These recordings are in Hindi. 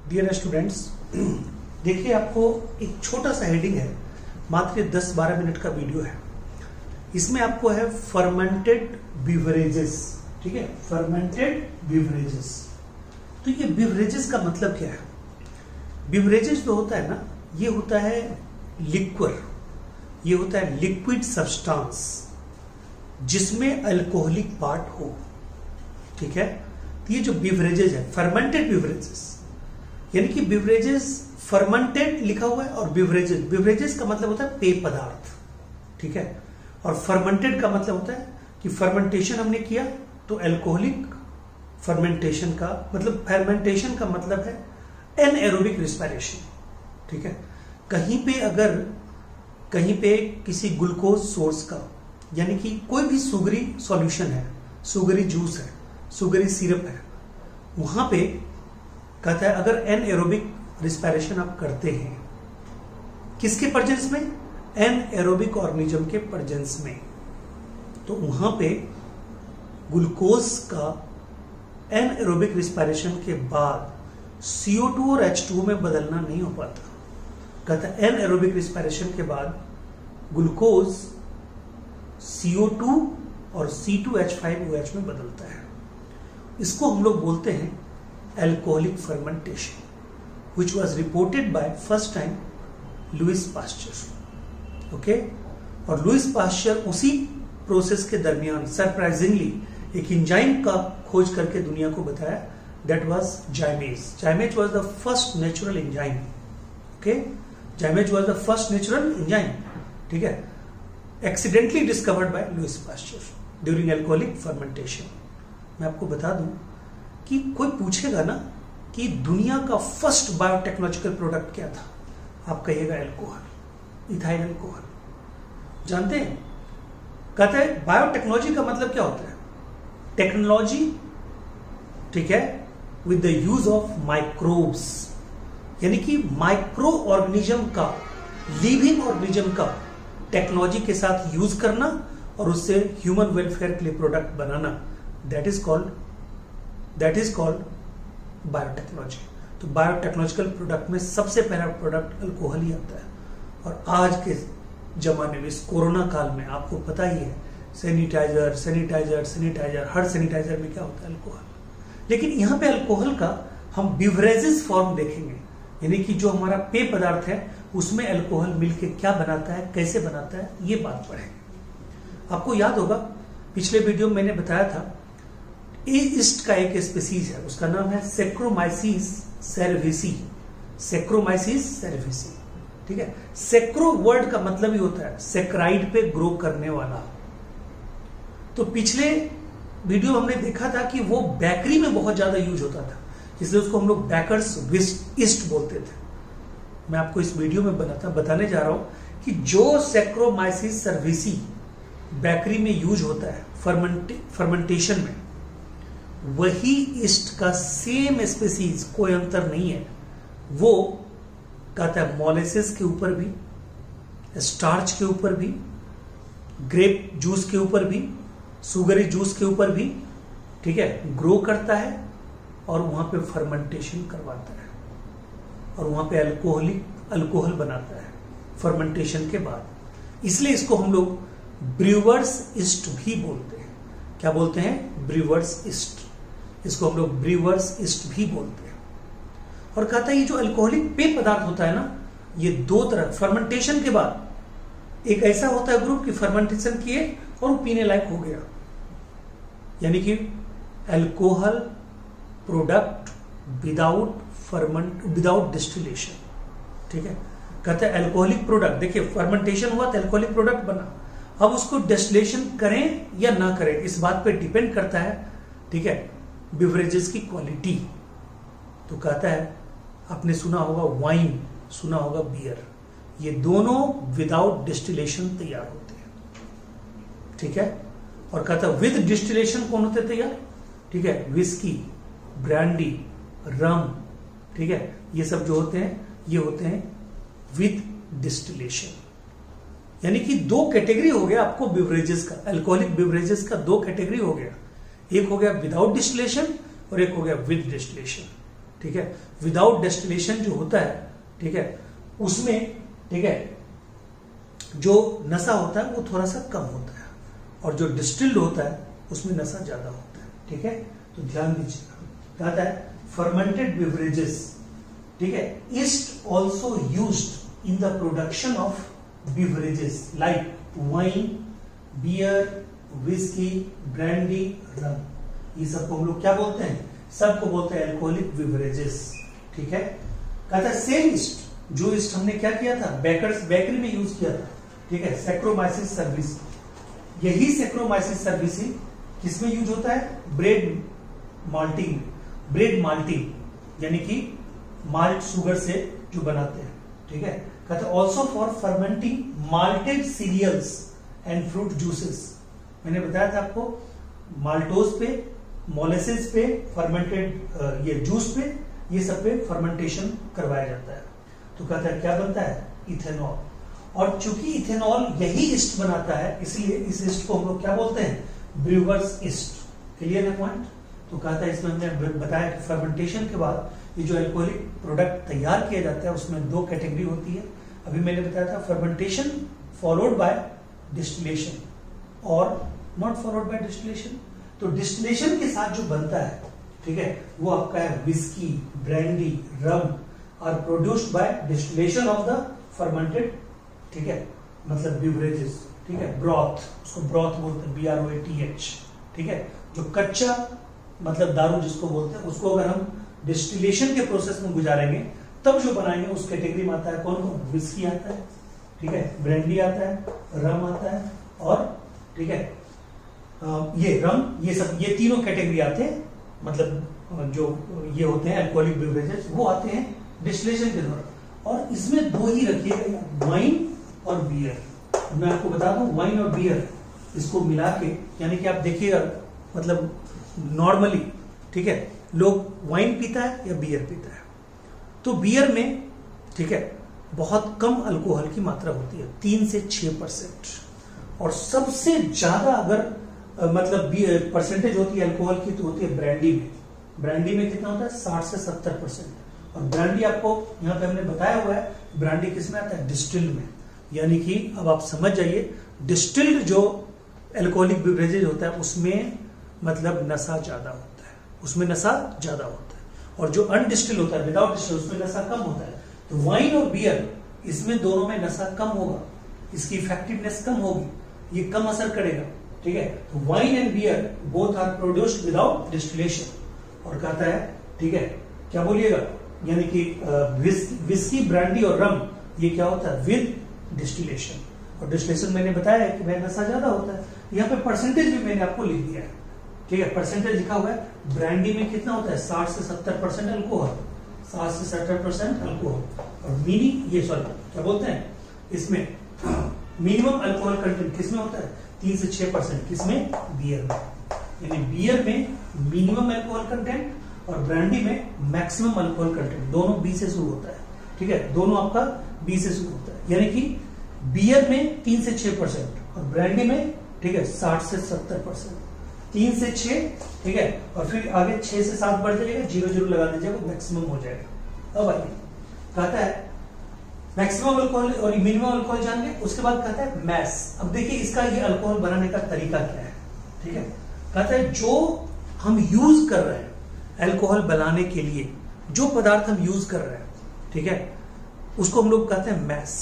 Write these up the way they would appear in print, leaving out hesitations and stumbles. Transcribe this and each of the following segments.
डियर स्टूडेंट्स, देखिए आपको एक छोटा सा हेडिंग है, मात्र 10-12 मिनट का वीडियो है। इसमें आपको है फर्मेंटेड बिवरेजेस। ठीक है, फर्मेंटेड बिवरेजेस। तो ये बिवरेजेस का मतलब क्या है? बिवरेजेस जो होता है ना, ये होता है लिक्वर, ये होता है लिक्विड सब्सटेंस जिसमें अल्कोहलिक पार्ट हो। ठीक है, तो ये जो बिवरेजेस है फर्मेंटेड बिवरेजेस, यानी कि बिवरेजेस फर्मेंटेड लिखा हुआ है और बिवरेजेस का मतलब होता है पेय पदार्थ। ठीक है, और फर्मेंटेड का मतलब होता है कि फर्मेंटेशन हमने किया तो अल्कोहलिक फर्मेंटेशन का मतलब, फर्मेंटेशन का मतलब है एनएरोबिक रिस्पायरेशन। ठीक है, कहीं पे किसी ग्लूकोज सोर्स का, यानी कि कोई भी सुगरी सॉल्यूशन है, सुगरी जूस है, सुगरी सिरप है, वहां पे कहता है अगर एनएरोबिक रिस्पायरेशन आप करते हैं, किसके प्रेजेंस में? एनएरोबिक ऑर्गेनिज्म के प्रेजेंस में, तो वहां पे ग्लूकोज का एनएरोबिक रिस्पायरेशन के बाद CO2 और H2 में बदलना नहीं हो पाता। कहता है एनएरोबिक रिस्पायरेशन के बाद ग्लूकोज CO2 और C2H5OH में बदलता है। इसको हम लोग बोलते हैं alcoholic fermentation, which was reported by first time Louis Pasteur. Okay, और लुइस पास्चर उसी प्रोसेस के दरमियान सरप्राइजिंगली एक एंजाइम का खोज करके दुनिया को बताया, that was zymase. Zymase was the first natural enzyme. Okay, zymase was the first natural enzyme. ठीक है, accidentally discovered by Louis Pasteur during alcoholic fermentation. मैं आपको बता दूं कि कोई पूछेगा ना कि दुनिया का फर्स्ट बायोटेक्नोलॉजिकल प्रोडक्ट क्या था, आप कहिएगा अल्कोहल, इथाइल अल्कोहल। जानते हैं, कहते हैं बायोटेक्नोलॉजी का मतलब क्या होता है? टेक्नोलॉजी, ठीक है, with the use of microbes, यानी कि माइक्रो ऑर्गेनिज्म का, लिविंग ऑर्गेनिज्म का टेक्नोलॉजी के साथ यूज करना और उससे ह्यूमन वेलफेयर के लिए product banana, that is called biotechnology. तो बायोटेक्नोलॉजिकल प्रोडक्ट में सबसे पहला प्रोडक्ट अल्कोहल ही आता है। और आज के जमाने में, इस कोरोना काल में, आपको पता ही है, सैनिटाइजर, हर सैनिटाइजर में क्या होता है? अल्कोहल। लेकिन यहां पे अल्कोहल का हम बिवरेजेस फॉर्म देखेंगे, यानी कि जो हमारा पेय पदार्थ है उसमें अल्कोहल मिलके क्या बनाता है, कैसे बनाता है, ये बात पढ़ेंगे। आपको याद होगा पिछले वीडियो में मैंने बताया था, ईस्ट का एक स्पीसीज है, उसका नाम है सेक्रोमाइसीस सेरेविसी। सेक्रोमाइसीस सेरेविसी। ठीक है, सेक्रो वर्ड का मतलब ही होता है सेक्राइड पे ग्रो करने वाला। तो पिछले वीडियो में हमने देखा था कि वो बेकरी में बहुत ज्यादा यूज होता था, इसलिए उसको हम लोग बेकर्स ईस्ट बोलते थे। मैं आपको इस वीडियो में बताने जा रहा हूं कि जो सेक्रोमाइसीस सर्विसी बेकरी में यूज होता है फर्मेंटेशन में, वही ईस्ट का सेम स्पीसीज, कोई अंतर नहीं है। वो कहता है मोलेसिस के ऊपर भी, स्टार्च के ऊपर भी, ग्रेप जूस के ऊपर भी, सुगरी जूस के ऊपर भी, ठीक है, ग्रो करता है और वहां पे फर्मेंटेशन करवाता है और वहां पे अल्कोहल बनाता है फर्मेंटेशन के बाद। इसलिए इसको हम लोग ब्रूअर्स ईस्ट भी बोलते हैं। क्या बोलते हैं? Brewers yeast. इसको हम लोग ब्रूअर्स ईस्ट भी बोलते हैं। और कहता है ये जो अल्कोहलिक पेय पदार्थ होता है ना, ये दो तरह, फर्मेंटेशन के बाद एक ऐसा होता है ग्रुप कि फर्मेंटेशन किए और वो पीने लायक हो गया, यानी कि अल्कोहल प्रोडक्ट विदाउट डिस्टिलेशन। ठीक है, कहते हैं अल्कोहलिक प्रोडक्ट, देखिए फर्मेंटेशन हुआ तो अल्कोहलिक प्रोडक्ट बना, अब उसको डिस्टिलेशन करें या ना करें इस बात पे डिपेंड करता है, ठीक है, बिवरेजेस की क्वालिटी। तो कहता है, आपने सुना होगा वाइन, सुना होगा बियर, ये दोनों विदाउट डिस्टिलेशन तैयार होते हैं। ठीक है, और कहता है विद डिस्टिलेशन कौन होते तैयार? ठीक है, विस्की, ब्रांडी, रम, ठीक है, ये सब जो होते हैं ये होते हैं विद डिस्टिलेशन। यानी कि दो कैटेगरी हो गया आपको बिवरेजेस का, अल्कोहलिक बिवरेजेस का दो कैटेगरी हो गया, एक हो गया विदाउट डिस्टिलेशन और एक हो गया विद डिस्टिलेशन। ठीक है। विदाउट डेस्टिलेशन जो होता है, ठीक है, उसमें, ठीक है, जो नशा होता है वो थोड़ा सा कम होता है, और जो डिस्टिल्ड होता है उसमें नशा ज्यादा होता है, ठीक है। तो ध्यान दीजिएगा, कहता है फर्मेंटेड बेवरेजेस, ठीक है, yeast also used in the production of beverages like wine, beer, whisky, brandy, rum. ये सबको हम लोग क्या बोलते हैं? सबको बोलते हैं अल्कोहलिक बेवरेजेस, ठीक है। कहता है सेम ईस्ट, जो ईस्ट हमने क्या किया था, बेकरी में यूज किया था, ठीक है, सैक्रोमाइसिस सर्विस। यही सैक्रोमाइसिस सर्विस किसमें यूज होता है? ब्रेड माल्टिंग यानी कि माल्ट शुगर से जो बनाते हैं, ठीक है। कहते हैं also for fermenting malted cereals and fruit juices. मैंने बताया था आपको, माल्टोज पे, मोलेसेस पे, फर्मेंटेड ये जूस पे, ये सब पे फर्मेंटेशन करवाया जाता है। तो कहता है क्या बनता है? इथेनॉल। और चूंकि इथेनॉल यही ईस्ट बनाता है, इसलिए इस ईस्ट को हम लोग क्या बोलते हैं? Brewers yeast. क्लियर है पॉइंट? तो कहता है, इसमें हमने बताया कि फर्मेंटेशन के बाद ये जो अल्कोहलिक प्रोडक्ट तैयार किया जाता है उसमें दो कैटेगरी होती है। अभी मैंने बताया था फर्मेंटेशन फॉलोड बाय डिस्टिलेशन और नॉट फॉलोड बाय डिस्टिलेशन। तो डिस्टिलेशन के साथ जो बनता है, ठीक है, वो आपका है whisky, brandy, rum are produced by distillation of the fermented, ठीक है, मतलब बिवरेजेस, ठीक है। ब्रॉथ, उसको ब्रॉथ बोलते हैं, BROATH, ठीक है। जो कच्चा मतलब दारू जिसको बोलते हैं, उसको अगर हम डिस्टिलेशन के प्रोसेस में गुजारेंगे तब जो बनाएंगे उस कैटेगरी में आता है कौन कौन? विस्की आता है, ठीक है, ब्रांडी आता है, रम आता है, और ठीक है ये रम, ये सब, ये तीनों कैटेगरी आते हैं, मतलब जो ये होते हैं अल्कोहलिक बेवरेजेस, वो आते हैं डिस्टिलेशन के दौरान। और इसमें दो ही रखिएगा, वाइन और बियर। मैं आपको बता दूं, वाइन और बियर इसको मिला के, यानी कि आप देखिएगा, मतलब नॉर्मली, ठीक है, लोग वाइन पीता है या बियर पीता है, तो बियर में, ठीक है, बहुत कम अल्कोहल की मात्रा होती है, 3 से 6%। और सबसे ज्यादा अगर मतलब परसेंटेज होती है अल्कोहल की, तो होती है ब्रांडी में। ब्रांडी में कितना होता है? 60 से 70%। और ब्रांडी आपको यहाँ पे हमने बताया हुआ है, ब्रांडी किस में आता है? डिस्टिल्ड में। यानी कि अब आप समझ जाइए, डिस्टिल्ड जो अल्कोहलिक बेवरेजेज होता है उसमें मतलब नशा ज्यादा होता है, उसमें नशा ज्यादा होता है। और जो अनडिस्टिल होता है, विदाउट डिस्टिल, उसमें नशा कम होता है। तो वाइन और बियर, इसमें दोनों में नशा कम होगा, इसकी इफेक्टिवनेस कम होगी, ये कम असर करेगा, ठीक है। तो wine and beer both are produced without distillation. और कहता है, ठीक है, क्या बोलिएगा, यानी कि विस्की, ब्रांडी और रम, ये क्या होता है? With distillation. और डिस्टिलेशन मैंने बताया है कि वह नशा ज्यादा होता है। यहाँ पे परसेंटेज भी मैंने आपको लिख दिया है, ठीक है, परसेंटेज लिखा हुआ है। ब्रांडी में कितना होता है? 60 से 70% अल्कोहल, 60 से 70% अल्कोहल। और क्या बोलते हैं इसमें? मिनिमम अल्कोहल कंटेंट किसमें होता है? 3 से 6%। किसमें? बियर में। यानी बियर में मिनिमम अल्कोहल कंटेंट और ब्रांडी में मैक्सिमम अल्कोहल कंटेंट, दोनों बी से शुरू होता है, ठीक है, दोनों आपका बी से शुरू होता है। यानी कि बियर में 3 से 6% और ब्रांडी में, ठीक है, 60 से 70%। 3 से 6, ठीक है, और फिर आगे 6 से 7 बढ़ जाएगा, 0 लगा दीजिएगा, मैक्सिमम हो जाएगा। अब आइए, कहता है मैक्सिमम अल्कोहल और मिनिमम अल्कोहल जान गए। उसके बाद कहता है मैस। अब देखिए इसका ये अल्कोहल बनाने का तरीका क्या है, ठीक है। कहता है जो हम यूज कर रहे हैं अल्कोहल बनाने के लिए, जो पदार्थ हम यूज कर रहे हैं, ठीक है, उसको हम लोग कहते हैं mash.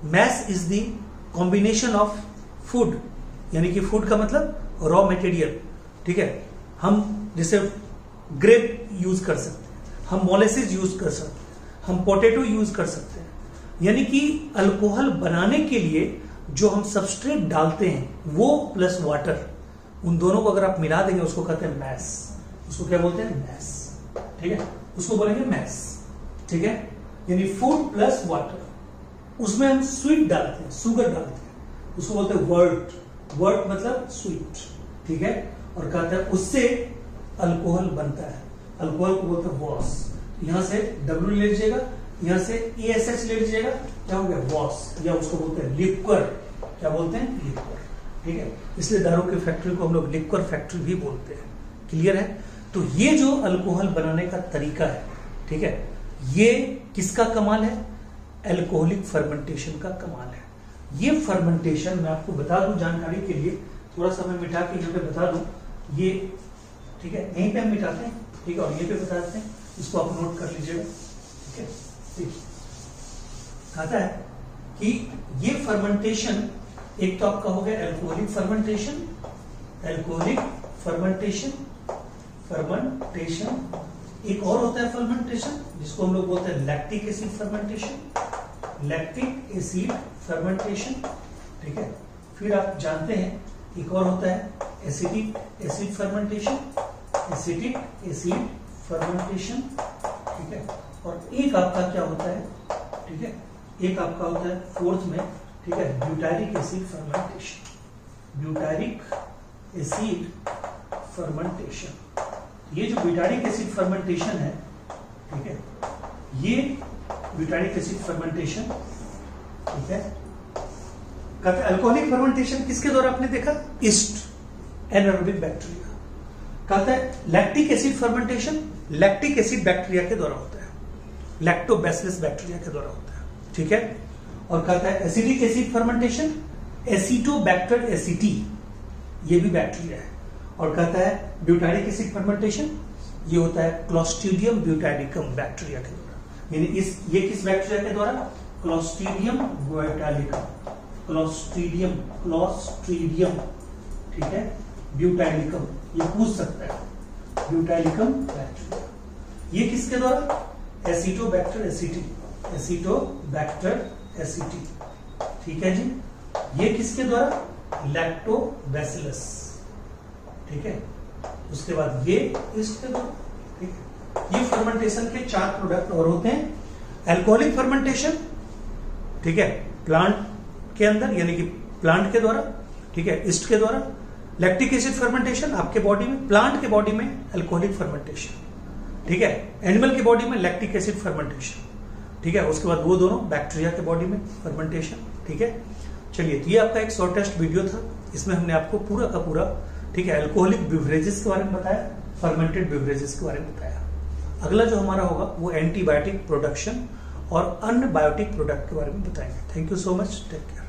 Mash is the combination of food, यानी कि फूड का मतलब रॉ मटेरियल, ठीक है। हम जैसे ग्रेप यूज कर सकते हैं, हम मोलेसिस यूज कर सकते हैं, हम पोटैटो यूज कर सकते हैं। यानी कि अल्कोहल बनाने के लिए जो हम सबस्ट्रेट डालते हैं वो प्लस वाटर, उन दोनों को अगर आप मिला देंगे उसको कहते हैं मैस। उसको क्या बोलते हैं? मैस, ठीक है, उसको बोलेंगे मैस, ठीक है। यानी फूड प्लस वाटर, उसमें हम स्वीट डालते हैं, शुगर डालते हैं, उसको बोलते हैं वर्ट मतलब स्वीट, ठीक है। और कहते हैं उससे अल्कोहल बनता है, अल्कोहल को बोलते हैं वॉस। यहां से W ले लीजिएगा, यहां से ASH ले लीजिएगा, क्या हो गया? वॉस, या उसको बोलते हैं लिक्वर। क्या बोलते हैं? लिक्वर, ठीक है। इसलिए दारू की फैक्ट्री को हम लोग लिक्वर फैक्ट्री भी बोलते हैं। क्लियर है? तो ये जो अल्कोहल बनाने का तरीका है, ठीक है, ये किसका कमाल है? अल्कोहलिक फर्मेंटेशन का कमाल है। ये फर्मेंटेशन मैं आपको बता दूं जानकारी के लिए, थोड़ा सा मैं मिटा के यहाँ पे बता दूं ये, ठीक है, यहीं पे हम मिटाते हैं, ठीक है, और ये पे बता देते हैं, इसको आप नोट कर लीजिएगा, ठीक है। देखिए कहता है कि ये फर्मेंटेशन एक तो आपका हो गया alcoholic fermentation, alcoholic fermentation, fermentation, एक और होता है फर्मेंटेशन जिसको हम लोग बोलते हैं lactic acid fermentation, lactic acid fermentation, ठीक है। फिर आप जानते हैं एक और होता है acetic acid fermentation, acetic acid fermentation, ठीक है। और एक आपका क्या होता है, ठीक है, एक आपका होता है फोर्थ में, ठीक है, butyric acid fermentation, butyric acid fermentation. ये जो ब्यूटारिक एसिड फर्मेंटेशन है, ठीक है, ये ब्यूटारिक एसिड फर्मेंटेशन, ठीक है, कहते हैं अल्कोहलिक फर्मेंटेशन किसके द्वारा आपने देखा? East, anaerobic bacteria. कहता है lactic acid fermentation lactic acid bacteria के द्वारा होता है, लैक्टोबैसिलस बैक्टीरिया के द्वारा होता है, ठीक है। और कहता है एसिडिक एसिड फर्मेंटेशन एसिटोबैक्टर एसिटी, ये भी बैक्टीरिया है। और कहता है ब्यूटारिक एसिड फर्मेंटेशन ये होता है क्लोस्ट्रीडियम ब्यूटारिकम बैक्टीरिया के द्वारा, यानी ये किस बैक्टीरिया के द्वारा? क्लोस्ट्रीडियम ब्यूटारिकम, क्लोस्ट्रीडियम, क्लोस्ट्रीडियम, ठीक है, ब्यूटारिकम, ये पूछ सकता है, ब्यूटारिकम बैक्टीरिया। ये किसके द्वारा? एसिटोबैक्टर एसिटी, एसिटोबैक्टर एसिटी, ठीक है जी। ये किसके द्वारा? लैक्टोबैसिलस, ठीक है। उसके बाद ये इसके द्वारा, ठीक है। ये फर्मेंटेशन के 4 प्रोडक्ट और होते हैं। अल्कोहलिक फर्मेंटेशन, ठीक है, प्लांट के अंदर यानी कि प्लांट के द्वारा, ठीक है, ईस्ट के द्वारा। लैक्टिक एसिड फर्मेंटेशन आपके बॉडी में, प्लांट के बॉडी में अल्कोहलिक फर्मेंटेशन, ठीक है, एनिमल की बॉडी में लैक्टिक एसिड फर्मेंटेशन, ठीक है। उसके बाद वो दोनों बैक्टीरिया के बॉडी में फर्मेंटेशन, ठीक है। चलिए, तो ये आपका एक शॉर्टेस्ट वीडियो था, इसमें हमने आपको पूरा का पूरा, ठीक है, अल्कोहलिक बिवरेजेस के बारे में बताया, फर्मेंटेड बिवरेजेस के बारे में बताया। अगला जो हमारा होगा वो एंटीबायोटिक प्रोडक्शन और अन्य बायोटिक प्रोडक्ट के बारे में बताएंगे। Thank you so much, take care.